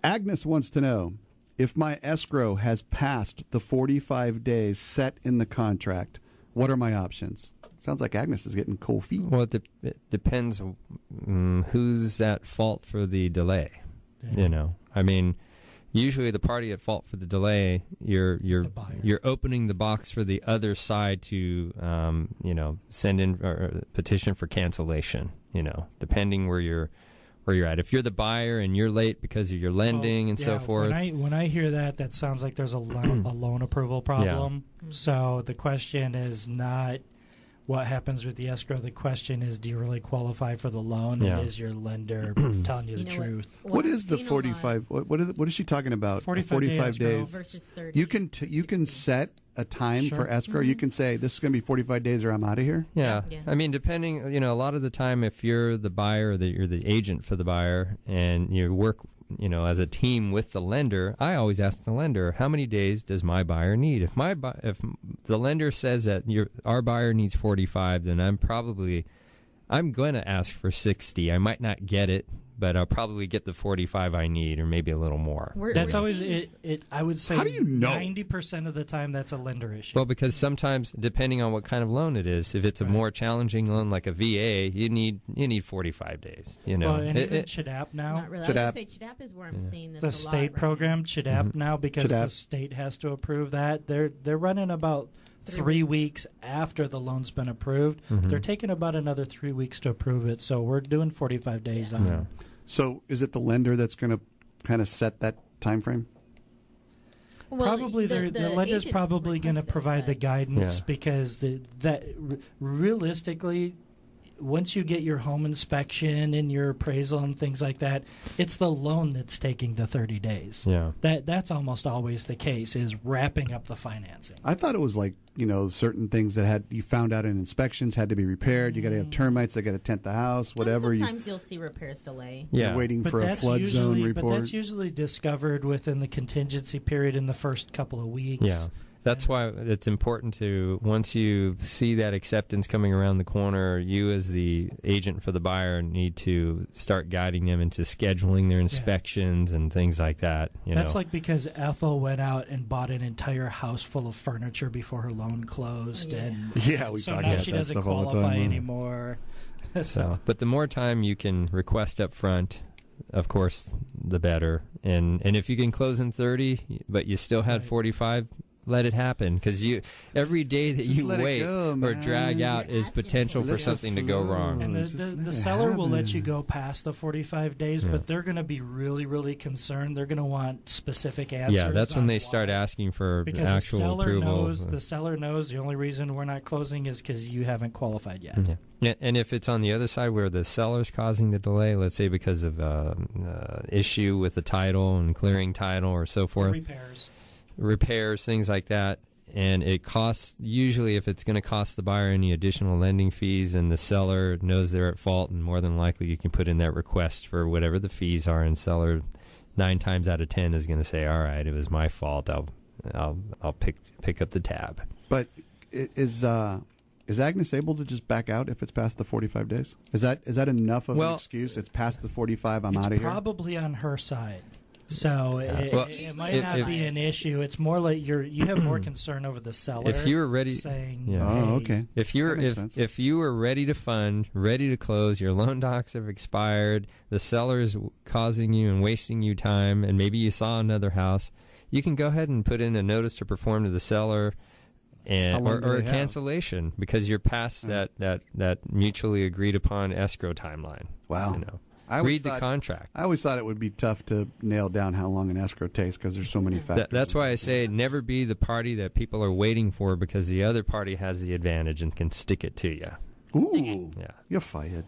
Agnes wants to know if my escrow has passed the 45 days set in the contract, what are my options? Sounds like Agnes is getting cold feet. Well, it depends who's at fault for the delay. Yeah. I mean, usually the party at fault for the delay, you're opening the box for the other side to send in a petition for cancellation. Depending where you're at. If you're the buyer and you're late because of your lending and so forth. When I hear that sounds like there's a loan approval problem. Yeah. So the question is not what happens with the escrow. The question is, do you really qualify for the loan? Yeah. And is your lender telling you the truth? What is the 45? What is she talking about? 45 days versus 30. You can set a time for escrow. Mm-hmm. You can say this is going to be 45 days or I'm out of here. Yeah. Yeah. I mean, depending, a lot of the time, if you're the buyer or you're the agent for the buyer and you work, as a team with the lender, I always ask the lender, how many days does my buyer need? If the lender says that our buyer needs 45, then I'm going to ask for 60. I might not get it, but I'll probably get the 45 I need, or maybe a little more. That's always it. I would say, how do you know? 90% of the time that's a lender issue. Well, because sometimes, depending on what kind of loan it is, if it's a more challenging loan like a VA, you need 45 days. Well, and even CHDAP now. Not really. I would say CHDAP is where I'm seeing this the a state lot program, right CHDAP now, because the state has to approve that. They're running about 3 weeks after the loan's been approved. Mm-hmm. They're taking about another 3 weeks to approve it. So we're doing 45 days on. Yeah. So is it the lender that's going to kind of set that time frame? Well, probably the lender's probably going to provide the guidance because realistically, once you get your home inspection and your appraisal and things like that, it's the loan that's taking the 30 days. Yeah. That's almost always the case, is wrapping up the financing. I thought it was like, certain things that you found out in inspections had to be repaired. You got to have termites that got to tent the house, whatever. Sometimes you'll see repairs delay. Yeah. You're waiting for a flood zone report. But that's usually discovered within the contingency period in the first couple of weeks. Yeah. That's why it's important to, once you see that acceptance coming around the corner, you as the agent for the buyer need to start guiding them into scheduling their inspections and things like that. That's like because Ethel went out and bought an entire house full of furniture before her loan closed. And we so talk now about she that doesn't stuff all the qualify time. anymore. But the more time you can request up front, of course, the better. And if you can close in 30, but you still had 45, let it happen, because every day that you wait or drag out is potential for something to go wrong. And the seller will let you go past the 45 days, but they're going to be really, really concerned. They're going to want specific answers. Yeah, that's when they start asking for actual approval. The seller knows the only reason we're not closing is because you haven't qualified yet. Yeah. And if it's on the other side where the seller's causing the delay, let's say because of issue with the title and clearing title or so forth. Repairs, things like that, and it costs, usually if it's going to cost the buyer any additional lending fees and the seller knows they're at fault, and more than likely you can put in that request for whatever the fees are, and seller 9 times out of 10 is going to say, all right, it was my fault, I'll pick up the tab. But is Agnes able to just back out if it's past the 45 days? Is that enough of an excuse? It's past the 45, I'm out of here? It's probably on her side. So it might not be an issue. It's more like you have more concern over the seller. If you were ready, saying, okay. If you were ready to fund, ready to close, your loan docs have expired, the seller is causing you and wasting you time, and maybe you saw another house, you can go ahead and put in a notice to perform to the seller, or a cancellation, because you're past that mutually agreed upon escrow timeline. Wow. Read the contract. I always thought it would be tough to nail down how long an escrow takes because there's so many factors. That's why I say never be the party that people are waiting for, because the other party has the advantage and can stick it to you. Ooh. Yeah. You're fired.